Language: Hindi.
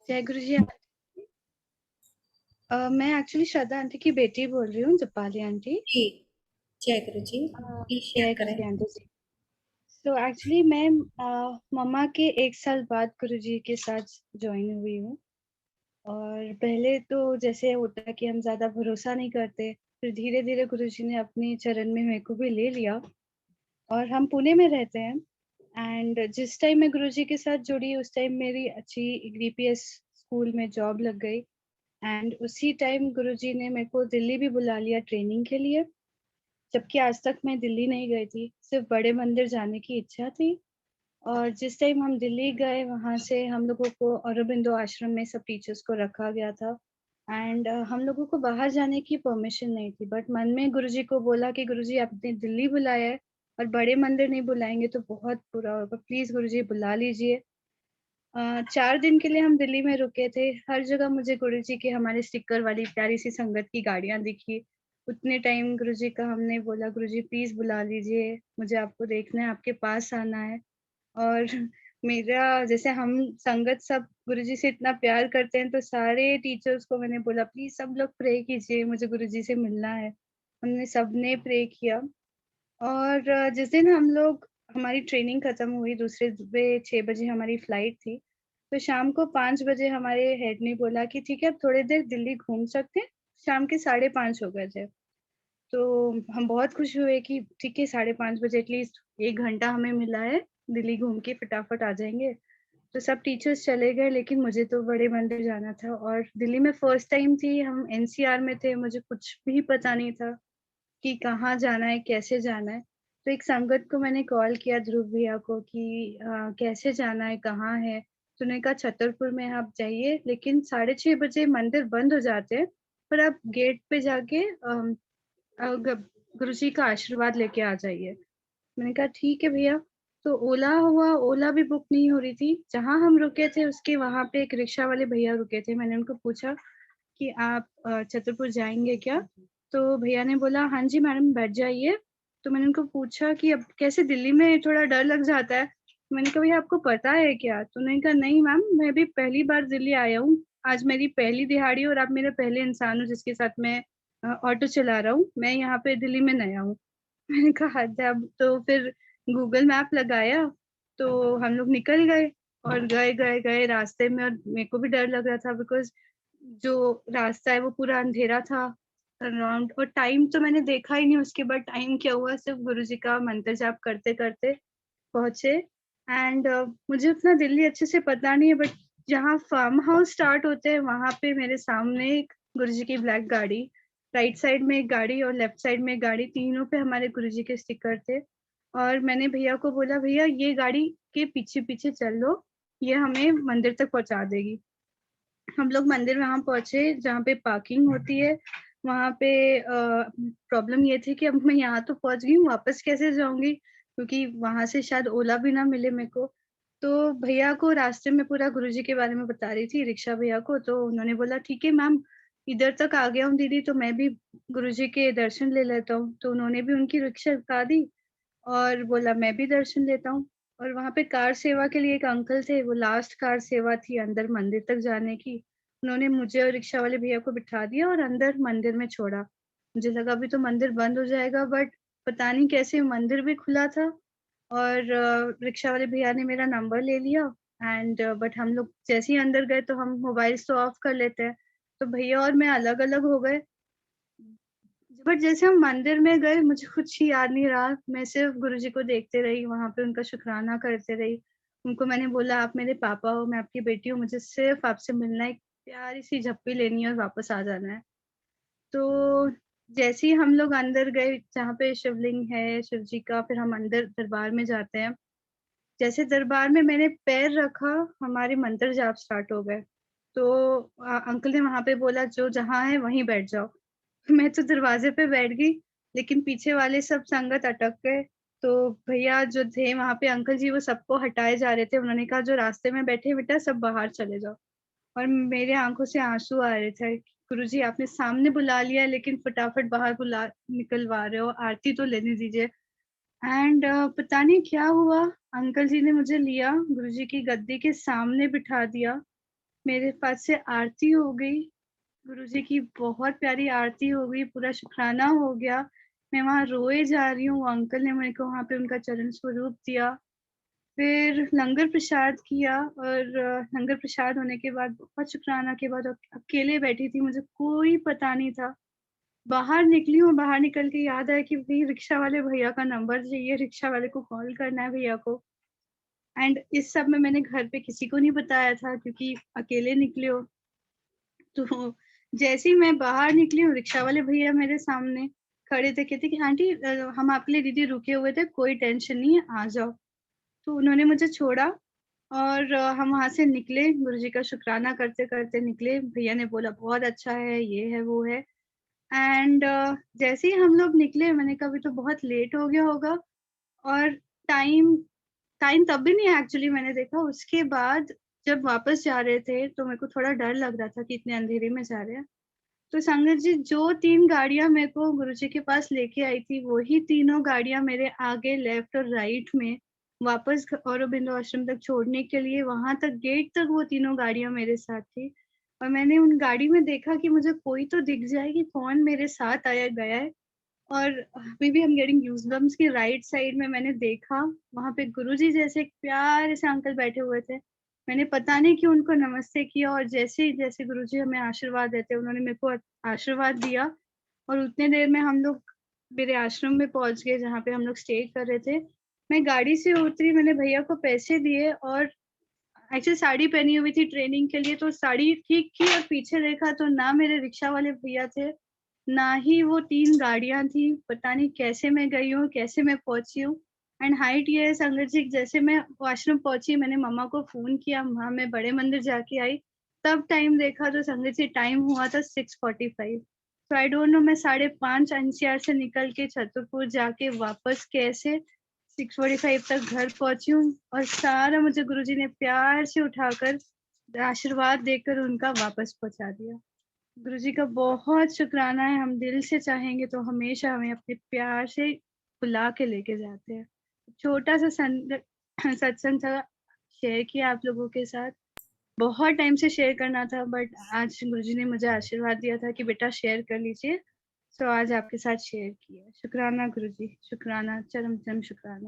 जय गुरु जी। मैं एक्चुअली श्रद्धा आंटी की बेटी बोल रही हूँ, जपाली आंटी। जी, जय गुरु जी। प्लीज शेयर जय गुरु करें। जी आंटी जी। तो एक्चुअली मैं मम्मा के 1 साल बाद गुरु जी के साथ ज्वाइन हुई हूँ। और पहले तो जैसे होता है कि हम ज़्यादा भरोसा नहीं करते, फिर धीरे धीरे गुरु जी ने अपने चरण में मेरे को भी ले लिया। और हम पुणे में रहते हैं। एंड जिस टाइम मैं गुरु जी के साथ जुड़ी उस टाइम मेरी अच्छी डीपीएस स्कूल में जॉब लग गई। एंड उसी टाइम गुरुजी ने मेरे को दिल्ली भी बुला लिया ट्रेनिंग के लिए, जबकि आज तक मैं दिल्ली नहीं गई थी, सिर्फ बड़े मंदिर जाने की इच्छा थी। और जिस टाइम हम दिल्ली गए वहाँ से हम लोगों को औरबिंदो आश्रम में सब टीचर्स को रखा गया था। एंड हम लोगों को बाहर जाने की परमिशन नहीं थी, बट मन में गुरुजी को बोला कि गुरुजी आपने दिल्ली बुलाया है और बड़े मंदिर नहीं बुलाएंगे तो बहुत बुरा होगा, प्लीज गुरुजी बुला लीजिए। 4 दिन के लिए हम दिल्ली में रुके थे। हर जगह मुझे गुरुजी की हमारे स्टिकर वाली प्यारी सी संगत की गाड़ियां दिखी। उतने टाइम गुरुजी का हमने बोला गुरुजी प्लीज बुला लीजिए, मुझे आपको देखना है, आपके पास आना है। और मेरा जैसे हम संगत सब गुरुजी से इतना प्यार करते हैं तो सारे टीचर्स को मैंने बोला प्लीज सब लोग प्रे कीजिए, मुझे गुरुजी से मिलना है। हमने सबने प्रे किया। और जिस दिन हम लोग हमारी ट्रेनिंग खत्म हुई, दूसरे सुबह 6 बजे हमारी फ्लाइट थी। तो शाम को 5 बजे हमारे हेड ने बोला कि ठीक है अब थोड़ी देर दिल्ली घूम सकते हैं। शाम के 5:30 हो गए थे। तो हम बहुत खुश हुए कि ठीक है 5:30 बजे एटलीस्ट 1 घंटा हमें मिला है, दिल्ली घूम के फटाफट आ जाएंगे। तो सब टीचर्स चले गए लेकिन मुझे तो बड़े मंदिर जाना था। और दिल्ली में फर्स्ट टाइम थी, हम एनसीआर में थे, मुझे कुछ भी पता नहीं था कि कहाँ जाना है, कैसे जाना है। तो एक संगत को मैंने कॉल किया, ध्रुव भैया को, कि कैसे जाना है, कहाँ है। तो उन्होंने कहा छतरपुर में आप जाइए, लेकिन 6:30 बजे मंदिर बंद हो जाते हैं, पर आप गेट पे जाके गुरु जी का आशीर्वाद लेके आ जाइए। मैंने कहा ठीक है भैया। तो ओला हुआ, ओला भी बुक नहीं हो रही थी। जहाँ हम रुके थे उसके वहां पे एक रिक्शा वाले भैया रुके थे। मैंने उनको पूछा कि आप छतरपुर जाएंगे क्या? तो भैया ने बोला हाँ जी मैडम बैठ जाइए। तो मैंने उनको पूछा कि अब कैसे, दिल्ली में थोड़ा डर लग जाता है। मैंने कहा भैया आपको पता है क्या? तो उन्होंने कहा नहीं मैम, मैं भी पहली बार दिल्ली आया हूँ, आज मेरी पहली दिहाड़ी और आप मेरे पहले इंसान हो जिसके साथ मैं ऑटो चला रहा हूँ, मैं यहाँ पे दिल्ली में नया हूँ। मैंने कहा जब तो फिर गूगल मैप लगाया तो हम लोग निकल गए। और गए गए गए रास्ते में, और मेरे को भी डर लग रहा था बिकॉज जो रास्ता है वो पूरा अंधेरा था अराउंड। और टाइम तो मैंने देखा ही नहीं, उसके बाद टाइम क्या हुआ, सिर्फ गुरुजी का मंत्र जाप करते करते पहुंचे। एंड मुझे उतना दिल्ली अच्छे से पता नहीं है, बट जहाँ फार्म हाउस स्टार्ट होते हैं वहां पे मेरे सामने एक गुरुजी की ब्लैक गाड़ी, राइट साइड में एक गाड़ी और लेफ्ट साइड में एक गाड़ी, तीनों पे हमारे गुरुजी के स्टिकर थे। और मैंने भैया को बोला भैया ये गाड़ी के पीछे पीछे चल लो, ये हमें मंदिर तक पहुंचा देगी। हम लोग मंदिर वहां पहुंचे जहाँ पे पार्किंग होती है। वहां पे प्रॉब्लम ये थी कि अब मैं यहाँ तो पहुंच गई हूँ, वापस कैसे जाऊंगी, क्योंकि वहां से शायद ओला भी ना मिले मेरे को। तो भैया को रास्ते में पूरा गुरुजी के बारे में बता रही थी, रिक्शा भैया को। तो उन्होंने बोला ठीक है मैम, इधर तक आ गया हूँ दीदी, तो मैं भी गुरुजी के दर्शन ले लेता हूँ। तो उन्होंने भी उनकी रिक्शा रुका दी और बोला मैं भी दर्शन लेता हूँ। और वहां पे कार सेवा के लिए एक अंकल थे, वो लास्ट कार सेवा थी अंदर मंदिर तक जाने की। उन्होंने मुझे और रिक्शा वाले भैया को बिठा दिया और अंदर मंदिर में छोड़ा। मुझे लगा अभी तो मंदिर बंद हो जाएगा, बट पता नहीं कैसे मंदिर भी खुला था। और रिक्शा वाले भैया ने मेरा नंबर ले लिया। एंड बट हम लोग जैसे ही अंदर गए तो हम मोबाइल तो ऑफ कर लेते हैं, तो भैया और मैं अलग अलग हो गए। बट जैसे हम मंदिर में गए मुझे कुछ ही याद नहीं रहा, मैं सिर्फ गुरुजी को देखते रही, वहां पे उनका शुक्राना करते रही। उनको मैंने बोला आप मेरे पापा हो, मैं आपकी बेटी हूँ, मुझे सिर्फ आपसे मिलना है, एक प्यारी सी झप्पी लेनी है और वापस आ जाना है। तो जैसे ही हम लोग अंदर गए जहाँ पे शिवलिंग है शिव जी का, फिर हम अंदर दरबार में जाते हैं। जैसे दरबार में मैंने पैर रखा, हमारे मंत्र जाप स्टार्ट हो गए। तो अंकल ने वहां पे बोला जो जहाँ है वहीं बैठ जाओ। मैं तो दरवाजे पे बैठ गई, लेकिन पीछे वाले सब संगत अटक गए। तो भैया जो थे वहां पे अंकल जी वो सबको हटाए जा रहे थे, उन्होंने कहा जो रास्ते में बैठे बेटा सब बाहर चले जाओ। और मेरे आंखों से आंसू आ रहे थे, गुरुजी आपने सामने बुला लिया लेकिन फटाफट बाहर बुला निकलवा रहे हो, आरती तो लेने दीजिए। एंड पता नहीं क्या हुआ, अंकल जी ने मुझे लिया गुरुजी की गद्दी के सामने बिठा दिया। मेरे पास से आरती हो गई, गुरुजी की बहुत प्यारी आरती हो गई, पूरा शुकराना हो गया। मैं वहाँ रोए जा रही हूँ, वो अंकल ने मेरे को वहाँ पे उनका चरण स्वरूप दिया। फिर लंगर प्रसाद किया और लंगर प्रसाद होने के बाद बहुत शुकराना के बाद अकेले बैठी थी, मुझे कोई पता नहीं था। बाहर निकली हूँ, बाहर निकल के याद आया कि भई रिक्शा वाले भैया का नंबर चाहिए, रिक्शा वाले को कॉल करना है भैया को। एंड इस सब में मैंने घर पे किसी को नहीं बताया था क्योंकि अकेले निकले हो। तो जैसे ही मैं बाहर निकली हूँ, रिक्शा वाले भैया मेरे सामने खड़े थे, कहते कि आंटी हम आपके लिए दीदी रुके हुए थे, कोई टेंशन नहीं है, आ जाओ। तो उन्होंने मुझे छोड़ा और हम वहाँ से निकले, गुरुजी का शुकराना करते-करते निकले। भैया ने बोला बहुत अच्छा है, ये है, वो है। एंड जैसे ही हम लोग निकले मैंने कहा अभी तो बहुत लेट हो गया होगा और टाइम टाइम तब भी नहीं एक्चुअली मैंने देखा। उसके बाद जब वापस जा रहे थे तो मेरे को थोड़ा डर लग रहा था कि इतने अंधेरे में जा रहे हैं। तो संगत जी जो 3 गाड़ियाँ मेरे को गुरुजी के पास लेके आई थी, वही तीनों गाड़ियाँ मेरे आगे लेफ्ट और राइट में वापस औरोबिंदो आश्रम तक छोड़ने के लिए वहाँ तक गेट तक वो तीनों गाड़ियाँ मेरे साथ थी। और मैंने उन गाड़ी में देखा कि मुझे कोई तो दिख जाए कि कौन मेरे साथ आया गया है। और अभी भी आई एम गेटिंग गूज़बम्प्स कि राइट साइड में मैंने देखा, वहाँ पे गुरुजी जैसे एक प्यारे से अंकल बैठे हुए थे। मैंने पता नहीं क्यों उनको नमस्ते किया और जैसे ही जैसे गुरुजी हमें आशीर्वाद देते हैं, उन्होंने मेरे को आशीर्वाद दिया और उतने देर में हम लोग मेरे आश्रम में पहुँच गए जहाँ पे हम लोग स्टे कर रहे थे। मैं गाड़ी से उतरी, मैंने भैया को पैसे दिए और एक्चुअली साड़ी पहनी हुई थी ट्रेनिंग के लिए, तो साड़ी ठीक की और पीछे देखा तो ना मेरे रिक्शा वाले भैया थे, ना ही वो 3 गाड़ियाँ थी। पता नहीं कैसे मैं गई हूँ, कैसे मैं पहुँची हूँ। एंड हाइट ये है संगत जी, जैसे मैं आश्रम पहुँची मैंने मम्मा को फ़ोन किया, वहाँ मैं बड़े मंदिर जाके आई, तब टाइम देखा तो संगत जी टाइम हुआ था 6:45। तो आई डोंट नो मैं 5:30 एनसीआर से निकल के छतरपुर जाके वापस कैसे 6:45 तक घर पहुँची हूँ और सारा मुझे गुरुजी ने प्यार से उठाकर आशीर्वाद देकर उनका वापस पहुँचा दिया। गुरुजी का बहुत शुकराना है, हम दिल से चाहेंगे तो हमेशा हमें अपने प्यार से बुला के लेके जाते हैं। छोटा-सा सत्संग था, शेयर किया आप लोगों के साथ। बहुत टाइम से शेयर करना था बट आज गुरुजी ने मुझे आशीर्वाद दिया था कि बेटा शेयर कर लीजिए। सो आज आपके साथ शेयर किया। शुकराना गुरुजी, शुकराना, चरम चरम शुकराना।